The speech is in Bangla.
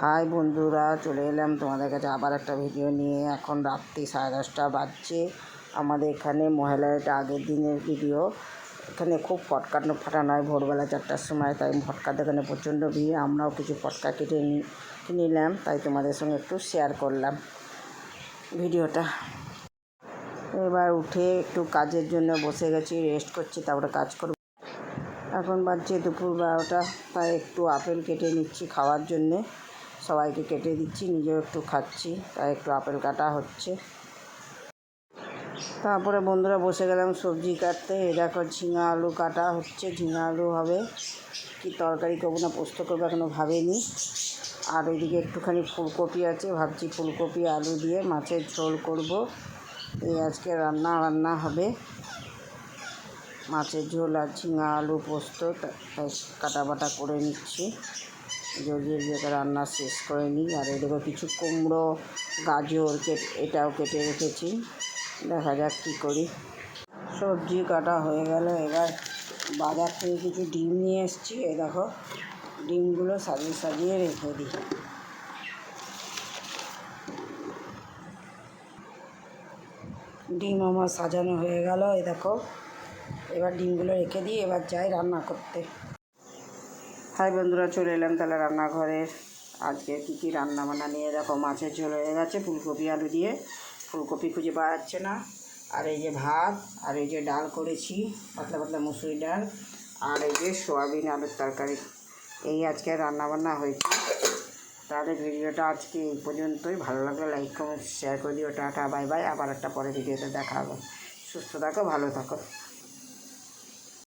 হাই বন্ধুরা, চলে এলাম তোমাদের কাছে আবার একটা ভিডিও নিয়ে। এখন রাত্রি 10:30 বাজছে। আমাদের এখানে মহালয়াটা আগের দিনের ভিডিও। এখানে খুব ফটকা ফাটানো হয় ভোরবেলা 4টার সময়, তাই ফটকা দোকানে প্রচণ্ড ভিড়। আমরাও কিছু ফটকা কেটে নিলাম, তাই তোমাদের সঙ্গে একটু শেয়ার করলাম ভিডিওটা। এবার উঠে একটু কাজের জন্য বসে গেছি, রেস্ট করছি, তারপরে কাজ করব। এখন বাজছে দুপুর 12টা, তাই একটু আপেল কেটে নিচ্ছি খাওয়ার জন্যে। সবাইকে কেটে দিচ্ছি, নিজেও একটু খাচ্ছি, তাই একটু আপেল কাটা হচ্ছে। তারপরে বন্ধুরা বসে গেলাম সবজি কাটতে। এ দেখো ঝিঙা আলু কাটা হচ্ছে, ঝিঙা আলু হবে কি তরকারি করবো না পোস্ত করবো এখনও ভাবিনি। আর ওইদিকে একটুখানি ফুলকপি আছে, ভাবছি ফুলকপি আলু দিয়ে মাছের ঝোল করব। এই আজকে রান্না হবে মাছের ঝোল আর ঝিঙা আলু পোস্ত। তাই কাটা বাটা করে নিচ্ছি, জলদি রান্না শেষ করে নিই। আর এদিকে কিছু কুমড়ো গাজর এটাও কেটে রেখেছি, দেখা যাক কী করি। সবজি কাটা হয়ে গেল। এবার বাজার থেকে কিছু ডিম নিয়ে এসেছি। এই দেখো ডিমগুলো সাজিয়ে সাজিয়ে রেখে দিই। ডিম আমার সাজানো হয়ে গেল। এই দেখো এবার ডিমগুলো রেখে দিই, এবার যাই রান্না করতে। হাই বন্ধুরা, চলে এলাম তাহলে রান্নাঘরের। আজকে কী রান্না বান্না নিয়ে দেখো, মাছের ঝোল হয়ে গেছে ফুলকপি আলু দিয়ে। ফুলকপি খুঁজে পাওয়া যাচ্ছে না। আর এই যে ভাত, আর এই যে ডাল করেছি, পাতলা পাতলা মুসুরি ডাল, আর এই যে সোয়াবিন আলুর তরকারি। এই আজকে রান্নাবান্না হয়েছে। তাহলে ভিডিওটা আজকে এই পর্যন্তই। ভালো লাগলে লাইক কমেন্ট শেয়ার করে দিও। Tata bye bye. আবার একটা পরে ভিডিওতে দেখা হবে। সুস্থ থাকো, ভালো থাকো।